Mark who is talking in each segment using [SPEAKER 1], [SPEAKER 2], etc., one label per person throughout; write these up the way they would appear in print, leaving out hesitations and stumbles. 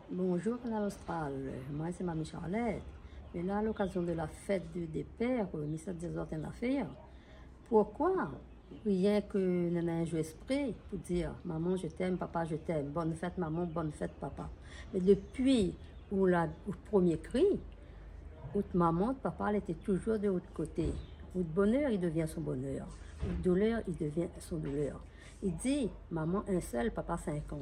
[SPEAKER 1] Bonjour Canal Austral, moi c'est Mamie Charlotte. Mais là, à l'occasion de la fête des pères, ministère des Autres affaires, pourquoi rien que nous un jeu esprit pour dire maman je t'aime, papa je t'aime, bonne fête maman, bonne fête papa. Mais depuis où le premier cri, où maman, papa, elle était toujours de l'autre côté. Où de bonheur, il devient son bonheur. Où de douleur, il devient son douleur. Il dit, maman un seul, papa 50.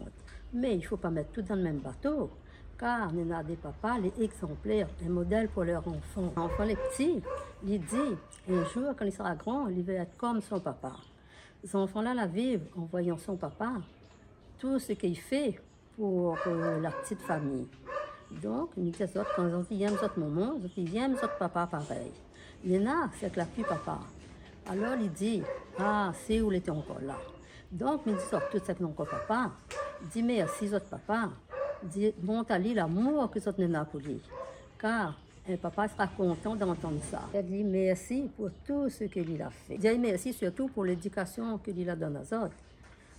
[SPEAKER 1] Mais il ne faut pas mettre tout dans le même bateau. Car nous avons des papas, les exemplaires, un modèle pour leurs enfants. L'enfant, les petits, il dit, un jour, quand il sera grand, il va être comme son papa. Ces enfants-là la vivent en voyant son papa, tout ce qu'il fait pour la petite famille. Donc, nous disons, quand ils aiment notre maman, ils aiment notre papa pareil. Léna, c'est la plus papa. Alors, il dit, ah, c'est où il était encore là. Donc, nous disons, tout ça que encore papa, dit merci, notre papa. Dit, bon, t'as dit l'amour que notre nana pour lui. Car un papa sera content d'entendre ça. Il dit merci pour tout ce qu'il a fait. Il dit merci surtout pour l'éducation qu'il a donné aux autres.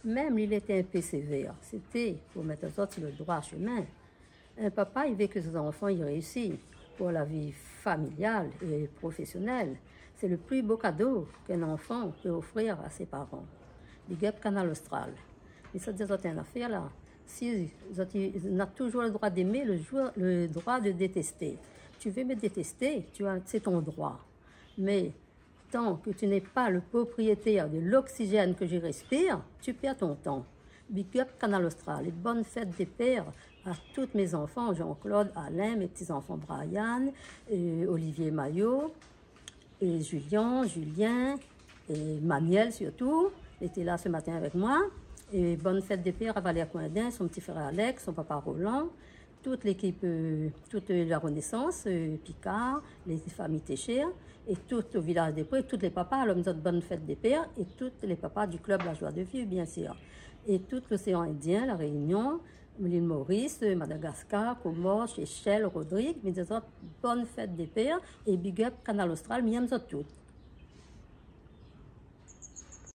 [SPEAKER 1] Même il était un peu sévère. C'était pour mettre aux autres sur le droit chemin. Un papa, il veut que ses enfants y réussissent pour la vie familiale et professionnelle. C'est le plus beau cadeau qu'un enfant peut offrir à ses parents. Big up Canal Austral. Mais ça, c'est une affaire là. Si on a toujours le droit d'aimer, le droit de détester. Tu veux me détester, c'est ton droit. Mais tant que tu n'es pas le propriétaire de l'oxygène que je respire, tu perds ton temps. Big up Canal Austral et bonne fête des pères à tous mes enfants, Jean-Claude, Alain, mes petits-enfants Brian, Olivier Maillot, et Julien, et Manuel surtout, était là ce matin avec moi. Et bonne fête des pères à Valère Coindin, son petit frère Alex, son papa Roland, toute l'équipe, toute la Renaissance, Picard, les familles Téchère, et tout au village des Prés, tous les papas, alors nous autres bonne fête des pères, et tous les papas du club La Joie de Vivre, bien sûr. Et tout l'océan Indien, la Réunion, l'île Maurice, Madagascar, Comores, Seychelles, Rodrigue, mais des autres bonne fête des pères, et big up Canal Austral, miam toutes.